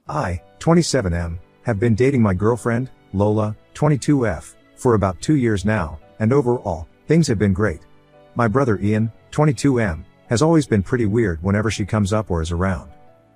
I, 27M, have been dating my girlfriend, Lola, 22F, for about 2 years now, and overall, things have been great. My brother Ian, 22M, has always been pretty weird whenever she comes up or is around.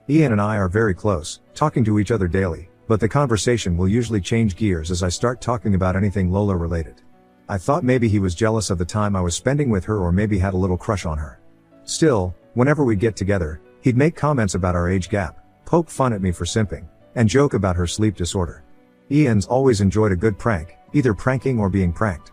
Ian and I are very close, talking to each other daily, but the conversation will usually change gears as I start talking about anything Lola related. I thought maybe he was jealous of the time I was spending with her or maybe had a little crush on her. Still, whenever we'd get together, he'd make comments about our age gap, poke fun at me for simping, and joke about her sleep disorder. Ian's always enjoyed a good prank, either pranking or being pranked.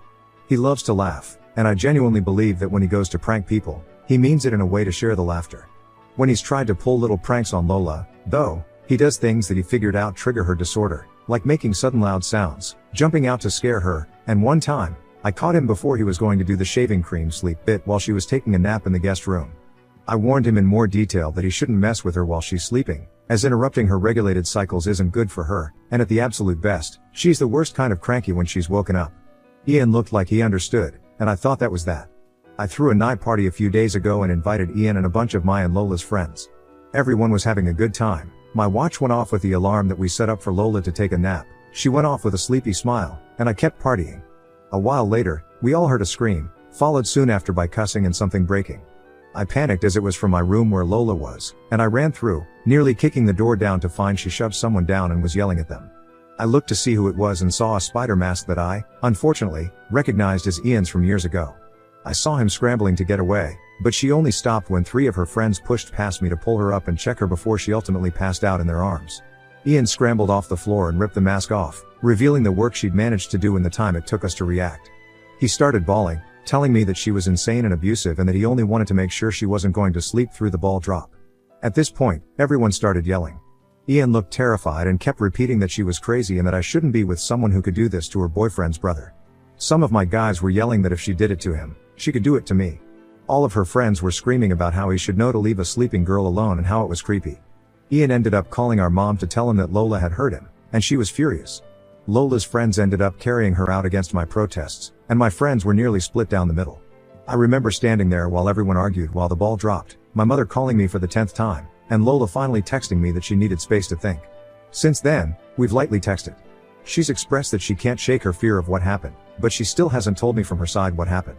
He loves to laugh, and I genuinely believe that when he goes to prank people, he means it in a way to share the laughter. When he's tried to pull little pranks on Lola, though, he does things that he figured out trigger her disorder, like making sudden loud sounds, jumping out to scare her, and one time, I caught him before he was going to do the shaving cream sleep bit while she was taking a nap in the guest room. I warned him in more detail that he shouldn't mess with her while she's sleeping, as interrupting her regulated cycles isn't good for her, and at the absolute best, she's the worst kind of cranky when she's woken up. Ian looked like he understood, and I thought that was that. I threw a night party a few days ago and invited Ian and a bunch of my and Lola's friends. Everyone was having a good time. My watch went off with the alarm that we set up for Lola to take a nap. She went off with a sleepy smile, and I kept partying. A while later, we all heard a scream, followed soon after by cussing and something breaking. I panicked as it was from my room where Lola was, and I ran through, nearly kicking the door down to find she shoved someone down and was yelling at them. I looked to see who it was and saw a spider mask that I, unfortunately, recognized as Ian's from years ago. I saw him scrambling to get away, but she only stopped when 3 of her friends pushed past me to pull her up and check her before she ultimately passed out in their arms. Ian scrambled off the floor and ripped the mask off, revealing the work she'd managed to do in the time it took us to react. He started bawling, telling me that she was insane and abusive and that he only wanted to make sure she wasn't going to sleep through the ball drop. At this point, everyone started yelling. Ian looked terrified and kept repeating that she was crazy and that I shouldn't be with someone who could do this to her boyfriend's brother. Some of my guys were yelling that if she did it to him, she could do it to me. All of her friends were screaming about how he should know to leave a sleeping girl alone and how it was creepy. Ian ended up calling our mom to tell him that Lola had hurt him, and she was furious. Lola's friends ended up carrying her out against my protests, and my friends were nearly split down the middle. I remember standing there while everyone argued while the ball dropped, my mother calling me for the 10th time, and Lola finally texting me that she needed space to think. Since then, we've lightly texted. She's expressed that she can't shake her fear of what happened, but she still hasn't told me from her side what happened.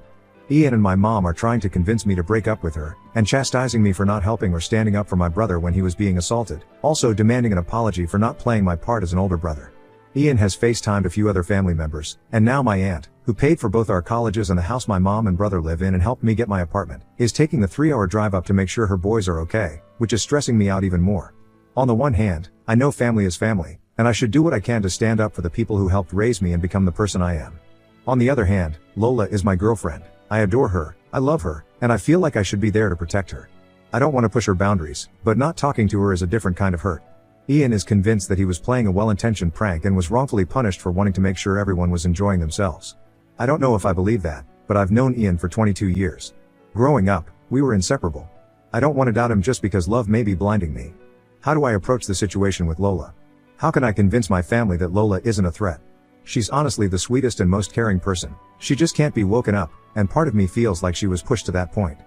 Ian and my mom are trying to convince me to break up with her, and chastising me for not helping or standing up for my brother when he was being assaulted, also demanding an apology for not playing my part as an older brother. Ian has FaceTimed a few other family members, and now my aunt, who paid for both our colleges and the house my mom and brother live in and helped me get my apartment, is taking the 3-hour drive up to make sure her boys are okay, which is stressing me out even more. On the one hand, I know family is family, and I should do what I can to stand up for the people who helped raise me and become the person I am. On the other hand, Lola is my girlfriend. I adore her, I love her, and I feel like I should be there to protect her. I don't want to push her boundaries, but not talking to her is a different kind of hurt. Ian is convinced that he was playing a well-intentioned prank and was wrongfully punished for wanting to make sure everyone was enjoying themselves. I don't know if I believe that, but I've known Ian for 22 years. Growing up, we were inseparable. I don't want to doubt him just because love may be blinding me. How do I approach the situation with Lola? How can I convince my family that Lola isn't a threat? She's honestly the sweetest and most caring person. She just can't be woken up, and part of me feels like she was pushed to that point.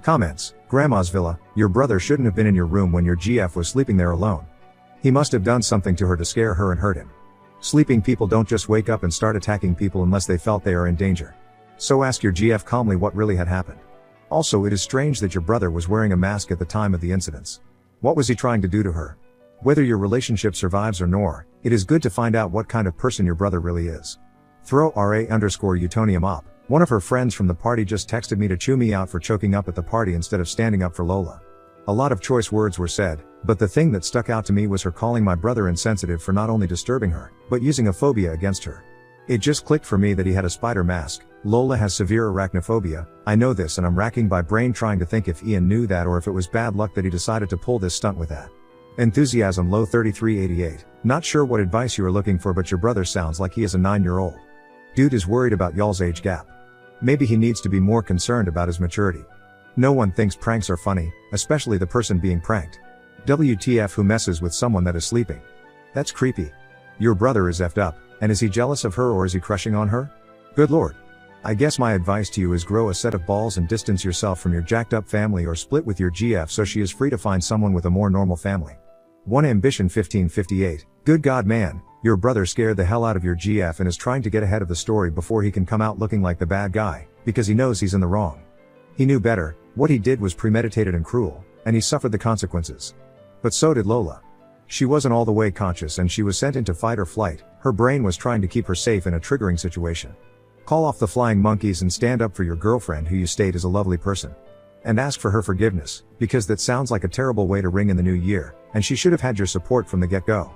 Comments: Grandma's villa, your brother shouldn't have been in your room when your GF was sleeping there alone. He must have done something to her to scare her and hurt him. Sleeping people don't just wake up and start attacking people unless they felt they are in danger. So ask your GF calmly what really had happened. Also, it is strange that your brother was wearing a mask at the time of the incidents. What was he trying to do to her? Whether your relationship survives or not, it is good to find out what kind of person your brother really is. Throw RA_Utonium op. One of her friends from the party just texted me to chew me out for choking up at the party instead of standing up for Lola. A lot of choice words were said, but the thing that stuck out to me was her calling my brother insensitive for not only disturbing her, but using a phobia against her. It just clicked for me that he had a spider mask. Lola has severe arachnophobia. I know this and I'm racking my brain trying to think if Ian knew that or if it was bad luck that he decided to pull this stunt with that. Enthusiasm low 3388. Not sure what advice you are looking for, but your brother sounds like he is a 9-year-old. Dude is worried about y'all's age gap. Maybe he needs to be more concerned about his maturity. No one thinks pranks are funny, especially the person being pranked. WTF, who messes with someone that is sleeping? That's creepy. Your brother is effed up, and is he jealous of her or is he crushing on her? Good lord. I guess my advice to you is grow a set of balls and distance yourself from your jacked up family or split with your GF so she is free to find someone with a more normal family. 1 Ambition 1558, good God man, your brother scared the hell out of your GF and is trying to get ahead of the story before he can come out looking like the bad guy, because he knows he's in the wrong. He knew better, what he did was premeditated and cruel, and he suffered the consequences. But so did Lola. She wasn't all the way conscious and she was sent into fight or flight, her brain was trying to keep her safe in a triggering situation. Call off the flying monkeys and stand up for your girlfriend who you state is a lovely person. And ask for her forgiveness, because that sounds like a terrible way to ring in the new year, and she should have had your support from the get-go.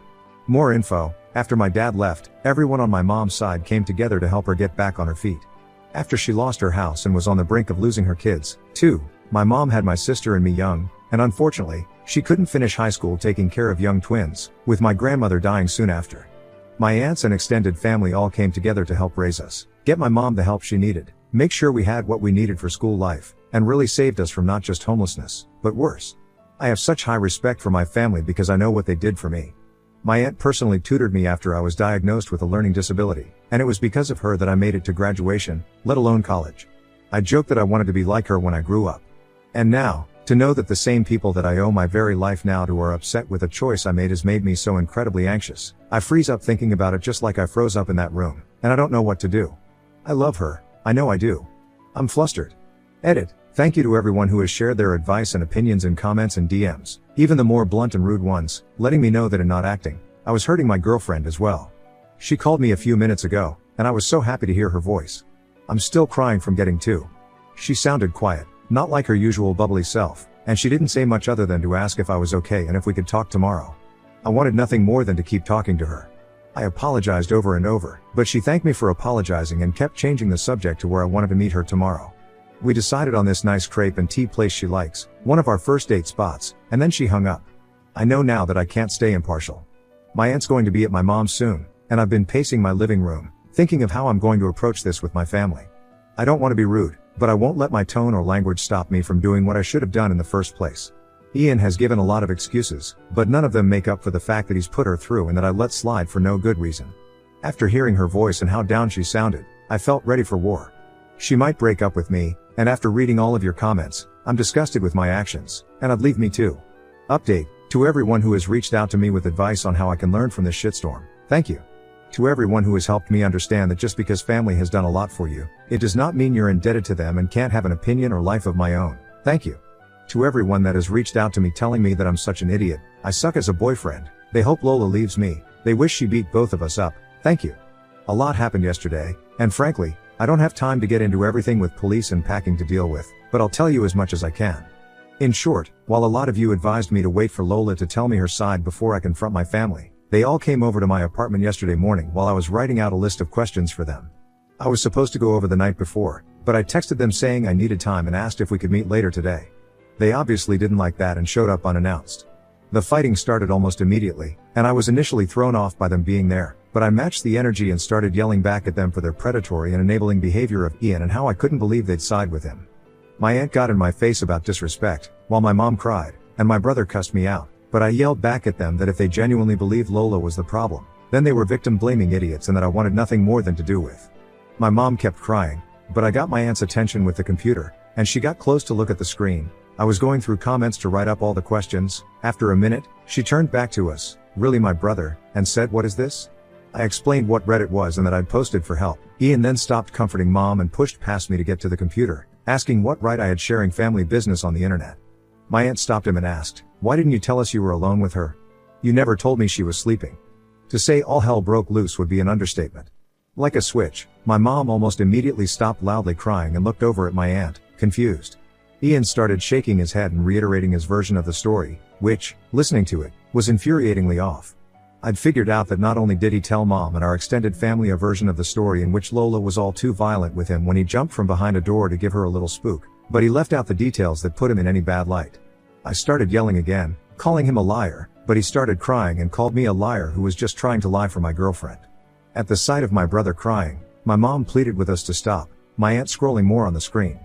More info, after my dad left, everyone on my mom's side came together to help her get back on her feet. After she lost her house and was on the brink of losing her kids, too, my mom had my sister and me young, and unfortunately, she couldn't finish high school taking care of young twins, with my grandmother dying soon after. My aunts and extended family all came together to help raise us, get my mom the help she needed, make sure we had what we needed for school life, and really saved us from not just homelessness, but worse. I have such high respect for my family because I know what they did for me. My aunt personally tutored me after I was diagnosed with a learning disability, and it was because of her that I made it to graduation, let alone college. I joked that I wanted to be like her when I grew up. And now, to know that the same people that I owe my very life now to are upset with a choice I made has made me so incredibly anxious. I freeze up thinking about it just like I froze up in that room, and I don't know what to do. I love her, I know I do. I'm flustered. Edit. Thank you to everyone who has shared their advice and opinions in comments and DMs, even the more blunt and rude ones, letting me know that in not acting, I was hurting my girlfriend as well. She called me a few minutes ago, and I was so happy to hear her voice. I'm still crying from getting to. She sounded quiet, not like her usual bubbly self, and she didn't say much other than to ask if I was okay and if we could talk tomorrow. I wanted nothing more than to keep talking to her. I apologized over and over, but she thanked me for apologizing and kept changing the subject to where I wanted to meet her tomorrow. We decided on this nice crepe and tea place she likes, one of our first date spots, and then she hung up. I know now that I can't stay impartial. My aunt's going to be at my mom's soon, and I've been pacing my living room, thinking of how I'm going to approach this with my family. I don't want to be rude, but I won't let my tone or language stop me from doing what I should have done in the first place. Ian has given a lot of excuses, but none of them make up for the fact that he's put her through and that I let slide for no good reason. After hearing her voice and how down she sounded, I felt ready for war. She might break up with me, and after reading all of your comments, I'm disgusted with my actions, and I'd leave me too. Update, to everyone who has reached out to me with advice on how I can learn from this shitstorm, thank you. To everyone who has helped me understand that just because family has done a lot for you, it does not mean you're indebted to them and can't have an opinion or life of my own, thank you. To everyone that has reached out to me telling me that I'm such an idiot, I suck as a boyfriend, they hope Lola leaves me, they wish she beat both of us up, thank you. A lot happened yesterday, and frankly, I don't have time to get into everything with police and packing to deal with, but I'll tell you as much as I can. In short, while a lot of you advised me to wait for Lola to tell me her side before I confront my family, they all came over to my apartment yesterday morning while I was writing out a list of questions for them. I was supposed to go over the night before, but I texted them saying I needed time and asked if we could meet later today. They obviously didn't like that and showed up unannounced. The fighting started almost immediately, and I was initially thrown off by them being there, but I matched the energy and started yelling back at them for their predatory and enabling behavior of Ian and how I couldn't believe they'd side with him. My aunt got in my face about disrespect, while my mom cried, and my brother cussed me out, but I yelled back at them that if they genuinely believed Lola was the problem, then they were victim-blaming idiots and that I wanted nothing more than to do with. My mom kept crying, but I got my aunt's attention with the computer, and she got close to look at the screen. I was going through comments to write up all the questions. After a minute, she turned back to us, really my brother, and said, "What is this?" I explained what Reddit was and that I'd posted for help. Ian then stopped comforting mom and pushed past me to get to the computer, asking what right I had sharing family business on the internet. My aunt stopped him and asked, "Why didn't you tell us you were alone with her? You never told me she was sleeping." To say all hell broke loose would be an understatement. Like a switch, my mom almost immediately stopped loudly crying and looked over at my aunt, confused. Ian started shaking his head and reiterating his version of the story, which, listening to it, was infuriatingly off. I'd figured out that not only did he tell mom and our extended family a version of the story in which Lola was all too violent with him when he jumped from behind a door to give her a little spook, but he left out the details that put him in any bad light. I started yelling again, calling him a liar, but he started crying and called me a liar who was just trying to lie for my girlfriend. At the sight of my brother crying, my mom pleaded with us to stop, my aunt scrolling more on the screen.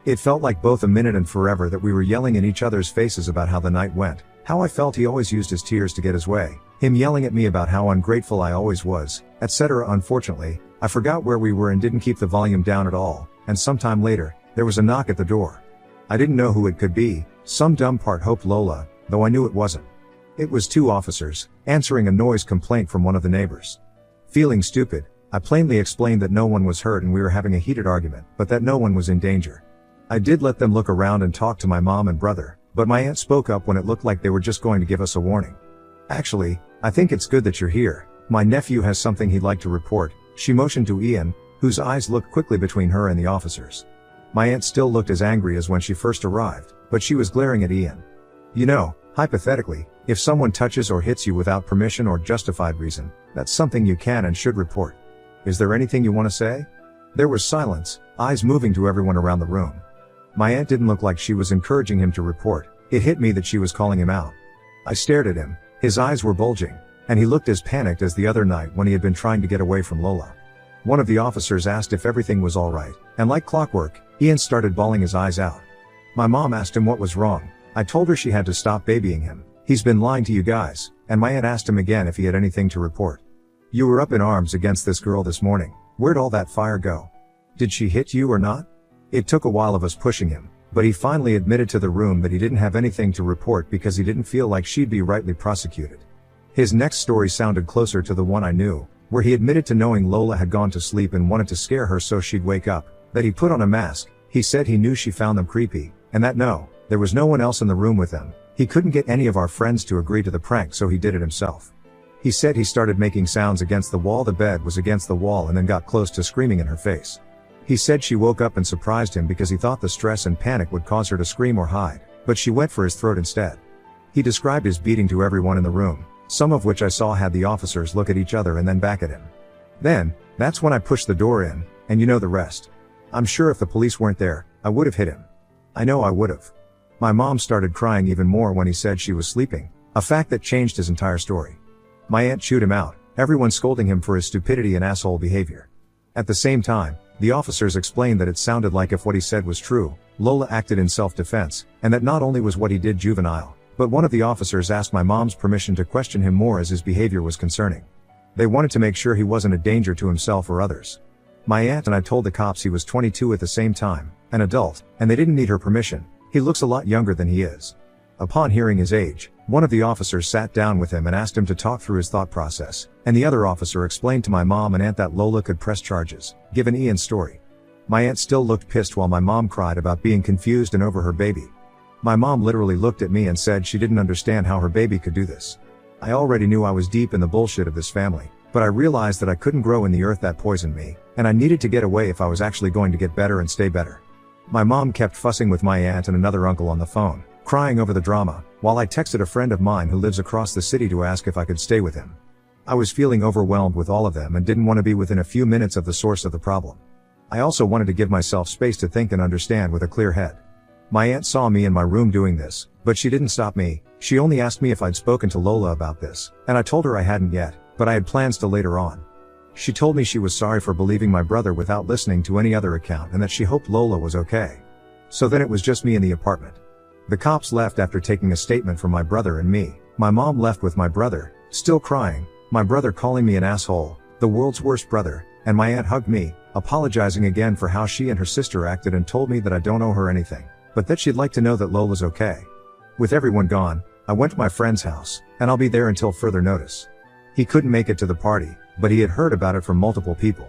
It felt like both a minute and forever that we were yelling in each other's faces about how the night went, how I felt he always used his tears to get his way, him yelling at me about how ungrateful I always was, etc. Unfortunately, I forgot where we were and didn't keep the volume down at all, and sometime later, there was a knock at the door. I didn't know who it could be, some dumb part hoped Lola, though I knew it wasn't. It was two officers, answering a noise complaint from one of the neighbors. Feeling stupid, I plainly explained that no one was hurt and we were having a heated argument, but that no one was in danger. I did let them look around and talk to my mom and brother, but my aunt spoke up when it looked like they were just going to give us a warning. Actually, I think it's good that you're here. My nephew has something he'd like to report. She motioned to Ian, whose eyes looked quickly between her and the officers. My aunt still looked as angry as when she first arrived, but she was glaring at Ian. You know, hypothetically, if someone touches or hits you without permission or justified reason, that's something you can and should report. Is there anything you want to say? There was silence, eyes moving to everyone around the room. My aunt didn't look like she was encouraging him to report. It hit me that she was calling him out. I stared at him. His eyes were bulging, and he looked as panicked as the other night when he had been trying to get away from Lola. One of the officers asked if everything was all right, and like clockwork, Ian started bawling his eyes out. My mom asked him what was wrong. I told her she had to stop babying him. He's been lying to you guys, and my aunt asked him again if he had anything to report. You were up in arms against this girl this morning. Where'd all that fire go? Did she hit you or not? It took a while of us pushing him, but he finally admitted to the room that he didn't have anything to report because he didn't feel like she'd be rightly prosecuted. His next story sounded closer to the one I knew, where he admitted to knowing Lola had gone to sleep and wanted to scare her so she'd wake up, that he put on a mask. He said he knew she found them creepy, and that there was no one else in the room with them. He couldn't get any of our friends to agree to the prank, so he did it himself. He said he started making sounds against the wall. The bed was against the wall and then got close to screaming in her face. He said she woke up and surprised him because he thought the stress and panic would cause her to scream or hide, but she went for his throat instead. He described his beating to everyone in the room, some of which I saw had the officers look at each other and then back at him. Then, that's when I pushed the door in, and you know the rest. I'm sure if the police weren't there, I would have hit him. I know I would have. My mom started crying even more when he said she was sleeping, a fact that changed his entire story. My aunt chewed him out, everyone scolding him for his stupidity and asshole behavior. At the same time, the officers explained that it sounded like if what he said was true, Lola acted in self-defense, and that not only was what he did juvenile, but one of the officers asked my mom's permission to question him more as his behavior was concerning. They wanted to make sure he wasn't a danger to himself or others. My aunt and I told the cops he was 22 at the same time, an adult, and they didn't need her permission. He looks a lot younger than he is. Upon hearing his age, one of the officers sat down with him and asked him to talk through his thought process, and the other officer explained to my mom and aunt that Lola could press charges, given Ian's story. My aunt still looked pissed while my mom cried about being confused and over her baby. My mom literally looked at me and said she didn't understand how her baby could do this. I already knew I was deep in the bullshit of this family, but I realized that I couldn't grow in the earth that poisoned me, and I needed to get away if I was actually going to get better and stay better. My mom kept fussing with my aunt and another uncle on the phone, crying over the drama, while I texted a friend of mine who lives across the city to ask if I could stay with him. I was feeling overwhelmed with all of them and didn't want to be within a few minutes of the source of the problem. I also wanted to give myself space to think and understand with a clear head. My aunt saw me in my room doing this, but she didn't stop me. She only asked me if I'd spoken to Lola about this, and I told her I hadn't yet, but I had plans to later on. She told me she was sorry for believing my brother without listening to any other account and that she hoped Lola was okay. So then it was just me in the apartment. The cops left after taking a statement from my brother and me. My mom left with my brother, still crying, my brother calling me an asshole, the world's worst brother, and my aunt hugged me, apologizing again for how she and her sister acted and told me that I don't owe her anything, but that she'd like to know that Lola's okay. With everyone gone, I went to my friend's house, and I'll be there until further notice. He couldn't make it to the party, but he had heard about it from multiple people.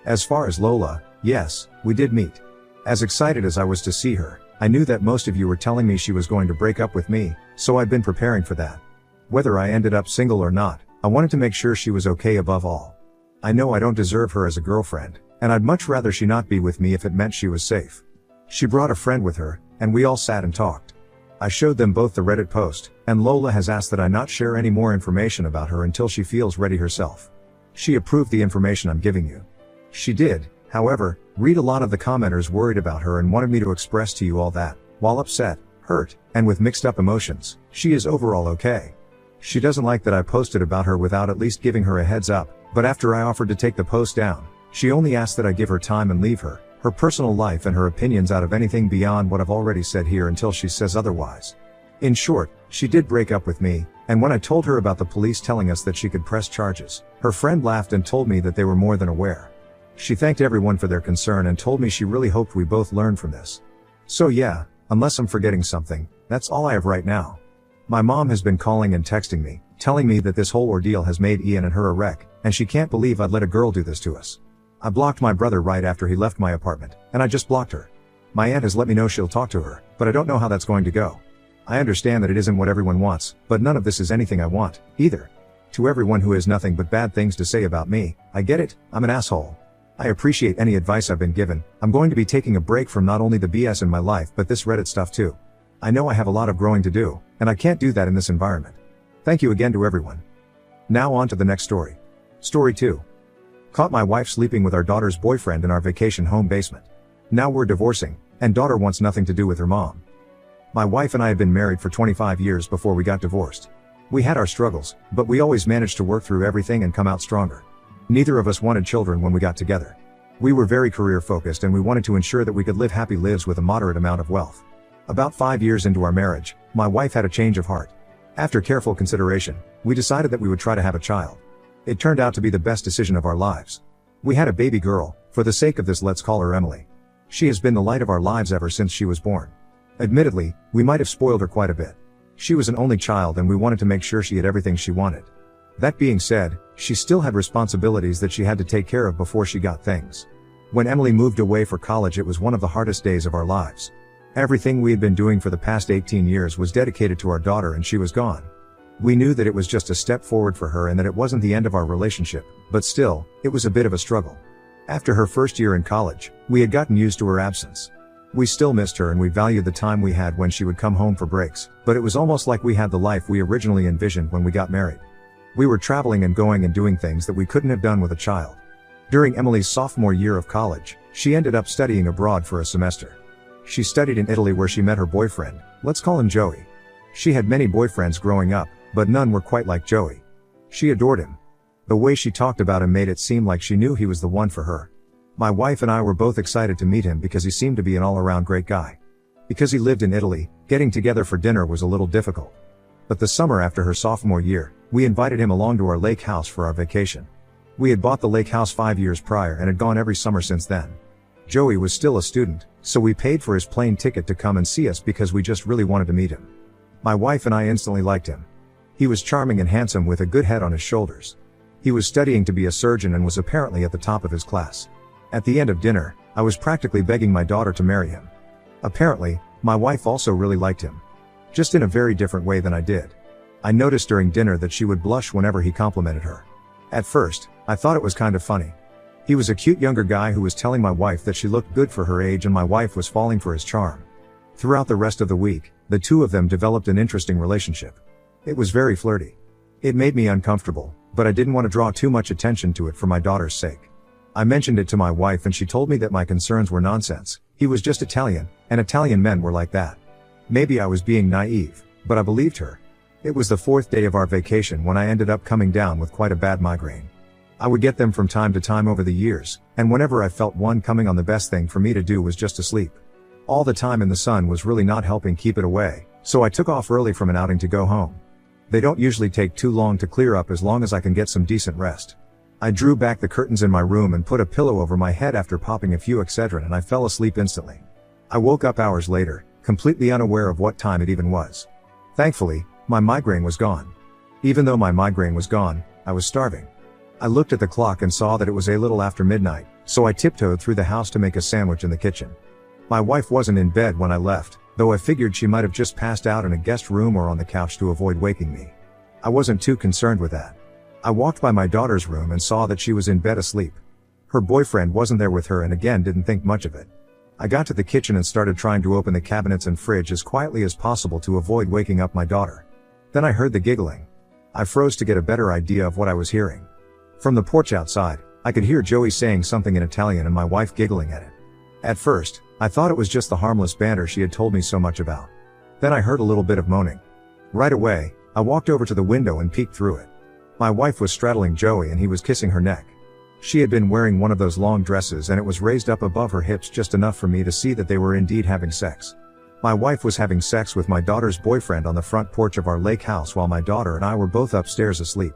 As far as Lola, yes, we did meet. As excited as I was to see her, I knew that most of you were telling me she was going to break up with me, so I'd been preparing for that. Whether I ended up single or not, I wanted to make sure she was okay above all. I know I don't deserve her as a girlfriend, and I'd much rather she not be with me if it meant she was safe. She brought a friend with her, and we all sat and talked. I showed them both the Reddit post, and Lola has asked that I not share any more information about her until she feels ready herself. She approved the information I'm giving you. She did, however, read a lot of the commenters worried about her and wanted me to express to you all that, while upset, hurt, and with mixed up emotions, she is overall okay. She doesn't like that I posted about her without at least giving her a heads up, but after I offered to take the post down, she only asked that I give her time and leave her personal life and her opinions out of anything beyond what I've already said here until she says otherwise. In short, she did break up with me, and when I told her about the police telling us that she could press charges, her friend laughed and told me that they were more than aware. She thanked everyone for their concern and told me she really hoped we both learned from this. So yeah, unless I'm forgetting something, that's all I have right now. My mom has been calling and texting me, telling me that this whole ordeal has made Ian and her a wreck, and she can't believe I'd let a girl do this to us. I blocked my brother right after he left my apartment, and I just blocked her. My aunt has let me know she'll talk to her, but I don't know how that's going to go. I understand that it isn't what everyone wants, but none of this is anything I want, either. To everyone who has nothing but bad things to say about me, I get it, I'm an asshole. I appreciate any advice I've been given. I'm going to be taking a break from not only the BS in my life but this Reddit stuff too. I know I have a lot of growing to do, and I can't do that in this environment. Thank you again to everyone. Now on to the next story. Story 2. Caught my wife sleeping with our daughter's boyfriend in our vacation home basement. Now we're divorcing, and daughter wants nothing to do with her mom. My wife and I had been married for 25 years before we got divorced. We had our struggles, but we always managed to work through everything and come out stronger. Neither of us wanted children when we got together. We were very career focused and we wanted to ensure that we could live happy lives with a moderate amount of wealth. About 5 years into our marriage, my wife had a change of heart. After careful consideration, we decided that we would try to have a child. It turned out to be the best decision of our lives. We had a baby girl. For the sake of this, let's call her Emily. She has been the light of our lives ever since she was born. Admittedly, we might have spoiled her quite a bit. She was an only child and we wanted to make sure she had everything she wanted. That being said, she still had responsibilities that she had to take care of before she got things. When Emily moved away for college, it was one of the hardest days of our lives. Everything we had been doing for the past 18 years was dedicated to our daughter and she was gone. We knew that it was just a step forward for her and that it wasn't the end of our relationship, but still, it was a bit of a struggle. After her first year in college, we had gotten used to her absence. We still missed her and we valued the time we had when she would come home for breaks, but it was almost like we had the life we originally envisioned when we got married. We were traveling and going and doing things that we couldn't have done with a child. During Emily's sophomore year of college, she ended up studying abroad for a semester. She studied in Italy where she met her boyfriend, let's call him Joey. She had many boyfriends growing up, but none were quite like Joey. She adored him. The way she talked about him made it seem like she knew he was the one for her. My wife and I were both excited to meet him because he seemed to be an all-around great guy. Because he lived in Italy, getting together for dinner was a little difficult. But the summer after her sophomore year, we invited him along to our lake house for our vacation. We had bought the lake house 5 years prior and had gone every summer since then. Joey was still a student, so we paid for his plane ticket to come and see us because we just really wanted to meet him. My wife and I instantly liked him. He was charming and handsome with a good head on his shoulders. He was studying to be a surgeon and was apparently at the top of his class. At the end of dinner, I was practically begging my daughter to marry him. Apparently, my wife also really liked him. Just in a very different way than I did. I noticed during dinner that she would blush whenever he complimented her. At first, I thought it was kind of funny. He was a cute younger guy who was telling my wife that she looked good for her age and my wife was falling for his charm. Throughout the rest of the week, the two of them developed an interesting relationship. It was very flirty. It made me uncomfortable, but I didn't want to draw too much attention to it for my daughter's sake. I mentioned it to my wife and she told me that my concerns were nonsense. He was just Italian, and Italian men were like that. Maybe I was being naive, but I believed her. It was the 4th day of our vacation when I ended up coming down with quite a bad migraine. I would get them from time to time over the years, and whenever I felt one coming on, the best thing for me to do was just to sleep. All the time in the sun was really not helping keep it away, so I took off early from an outing to go home. They don't usually take too long to clear up as long as I can get some decent rest. I drew back the curtains in my room and put a pillow over my head after popping a few Excedrin and I fell asleep instantly. I woke up hours later, completely unaware of what time it even was. Thankfully, my migraine was gone. Even though my migraine was gone, I was starving. I looked at the clock and saw that it was a little after midnight, so I tiptoed through the house to make a sandwich in the kitchen. My wife wasn't in bed when I left, though I figured she might have just passed out in a guest room or on the couch to avoid waking me. I wasn't too concerned with that. I walked by my daughter's room and saw that she was in bed asleep. Her boyfriend wasn't there with her and again didn't think much of it. I got to the kitchen and started trying to open the cabinets and fridge as quietly as possible to avoid waking up my daughter. Then I heard the giggling. I froze to get a better idea of what I was hearing. From the porch outside, I could hear Joey saying something in Italian and my wife giggling at it. At first, I thought it was just the harmless banter she had told me so much about. Then I heard a little bit of moaning. Right away, I walked over to the window and peeked through it. My wife was straddling Joey and he was kissing her neck. She had been wearing one of those long dresses and it was raised up above her hips just enough for me to see that they were indeed having sex. My wife was having sex with my daughter's boyfriend on the front porch of our lake house while my daughter and I were both upstairs asleep.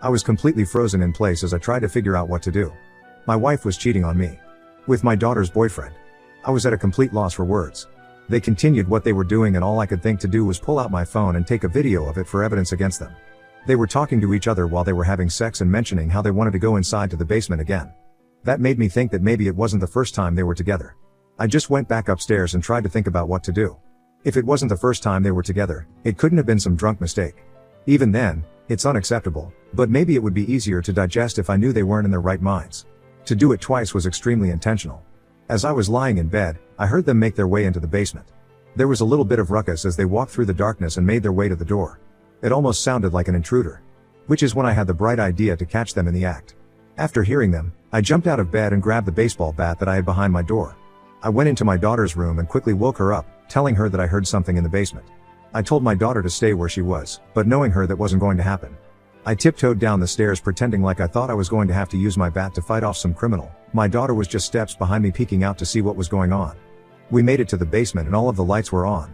I was completely frozen in place as I tried to figure out what to do. My wife was cheating on me. With my daughter's boyfriend. I was at a complete loss for words. They continued what they were doing and all I could think to do was pull out my phone and take a video of it for evidence against them. They were talking to each other while they were having sex and mentioning how they wanted to go inside to the basement again. That made me think that maybe it wasn't the first time they were together. I just went back upstairs and tried to think about what to do. If it wasn't the first time they were together, it couldn't have been some drunk mistake. Even then, it's unacceptable, but maybe it would be easier to digest if I knew they weren't in their right minds. To do it twice was extremely intentional. As I was lying in bed, I heard them make their way into the basement. There was a little bit of ruckus as they walked through the darkness and made their way to the door. It almost sounded like an intruder. Which is when I had the bright idea to catch them in the act. After hearing them, I jumped out of bed and grabbed the baseball bat that I had behind my door. I went into my daughter's room and quickly woke her up, telling her that I heard something in the basement. I told my daughter to stay where she was, but knowing her that wasn't going to happen. I tiptoed down the stairs pretending like I thought I was going to have to use my bat to fight off some criminal. My daughter was just steps behind me peeking out to see what was going on. We made it to the basement and all of the lights were on.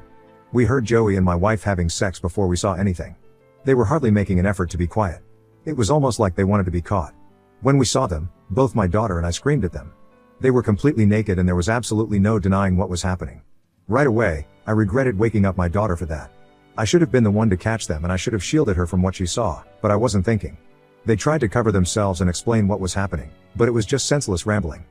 We heard Joey and my wife having sex before we saw anything. They were hardly making an effort to be quiet. It was almost like they wanted to be caught. When we saw them, both my daughter and I screamed at them. They were completely naked and there was absolutely no denying what was happening. Right away, I regretted waking up my daughter for that. I should have been the one to catch them and I should have shielded her from what she saw, but I wasn't thinking. They tried to cover themselves and explain what was happening, but it was just senseless rambling.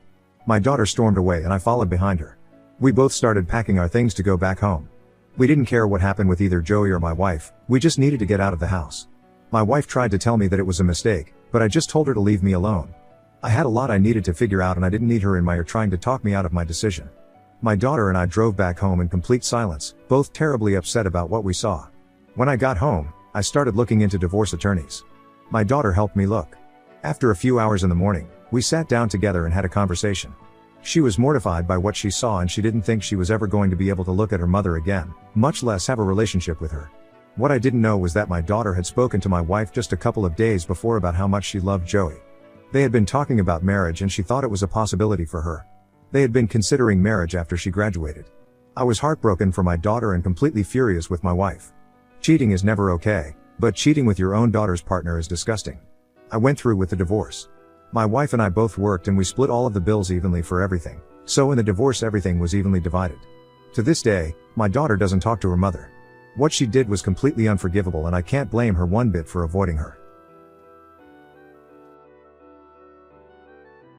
My daughter stormed away and I followed behind her. We both started packing our things to go back home. We didn't care what happened with either Joey or my wife, we just needed to get out of the house. My wife tried to tell me that it was a mistake, but I just told her to leave me alone. I had a lot I needed to figure out and I didn't need her in my ear trying to talk me out of my decision. My daughter and I drove back home in complete silence, both terribly upset about what we saw. When I got home, I started looking into divorce attorneys. My daughter helped me look. After a few hours in the morning, we sat down together and had a conversation. She was mortified by what she saw and she didn't think she was ever going to be able to look at her mother again, much less have a relationship with her. What I didn't know was that my daughter had spoken to my wife just a couple of days before about how much she loved Joey. They had been talking about marriage and she thought it was a possibility for her. They had been considering marriage after she graduated. I was heartbroken for my daughter and completely furious with my wife. Cheating is never okay, but cheating with your own daughter's partner is disgusting. I went through with the divorce. My wife and I both worked and we split all of the bills evenly for everything, so in the divorce everything was evenly divided. To this day, my daughter doesn't talk to her mother. What she did was completely unforgivable and I can't blame her one bit for avoiding her.